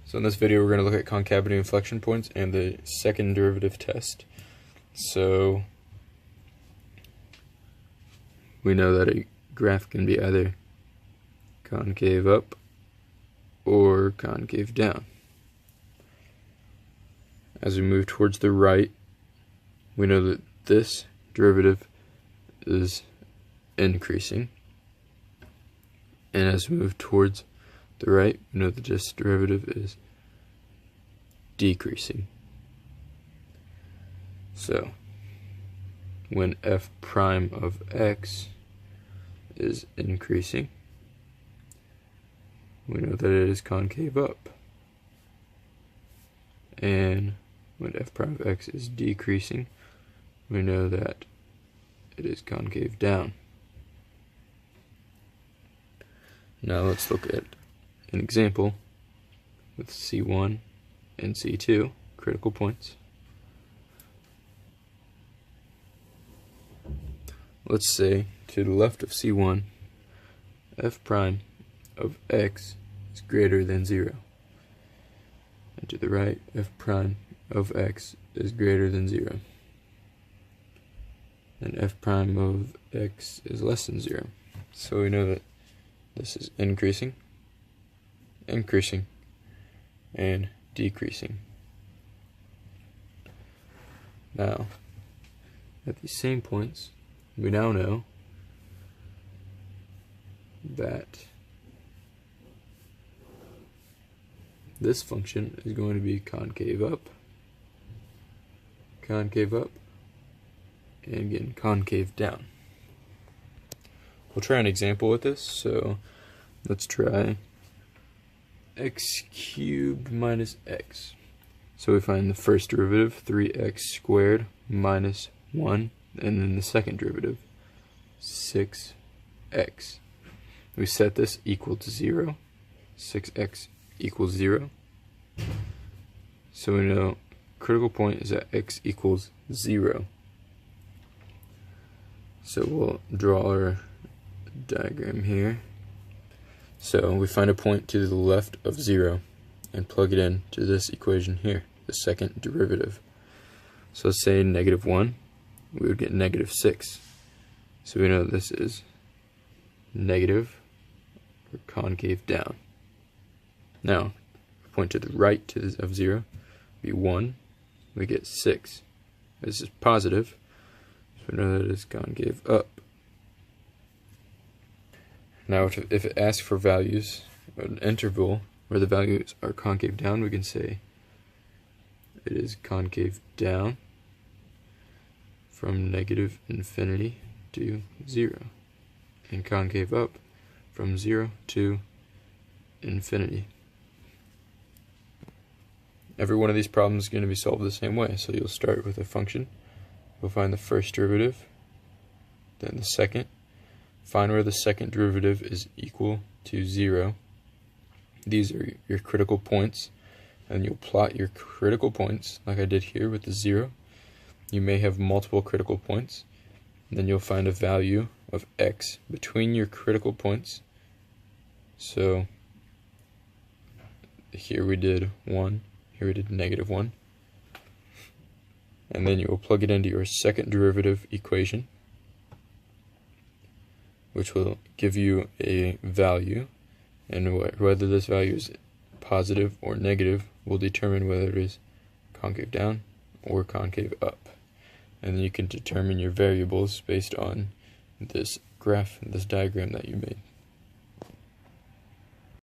So in this video we're going to look at concavity inflection points and the second derivative test. So we know that a graph can be either concave up or concave down. As we move towards the right, we know that this derivative is increasing, and as we move towards the right, we know that this derivative is decreasing. So when f prime of x is increasing, we know that it is concave up, and when f prime of x is decreasing, we know that it is concave down. Now let's look at an example with C1 and C2, critical points. Let's say to the left of C1, f prime of x is greater than 0. And to the right, f prime of x is greater than 0. And f prime of x is less than 0. So we know that this is increasing, increasing, and decreasing. Now, at these same points, we now know that this function is going to be concave up, and again concave down. We'll try an example with this. So let's try x cubed minus x. So we find the first derivative, 3x squared minus 1, and then the second derivative, 6x. We set this equal to 0, 6x equals 0. So we know critical point is at x equals 0. So we'll draw our diagram here. So we find a point to the left of 0 and plug it in to this equation here, the second derivative. So let's say -1, we would get -6. So we know this is negative or concave down. Now, point to the right of 0 be 1, we get 6. This is positive, so we know that it's concave up. Now if it asks for values, an interval where the values are concave down, we can say it is concave down from -infinity to 0, and concave up from 0 to infinity. Every one of these problems is going to be solved the same way. So you'll start with a function, we'll find the first derivative, then the second, find where the second derivative is equal to 0. These are your critical points, and you'll plot your critical points like I did here with the 0. You may have multiple critical points, and then you'll find a value of x between your critical points. So here we did 1, here we did -1. And then you will plug it into your second derivative equation, which will give you a value, and whether this value is positive or negative will determine whether it is concave down or concave up. And then you can determine your variables based on this graph, this diagram that you made.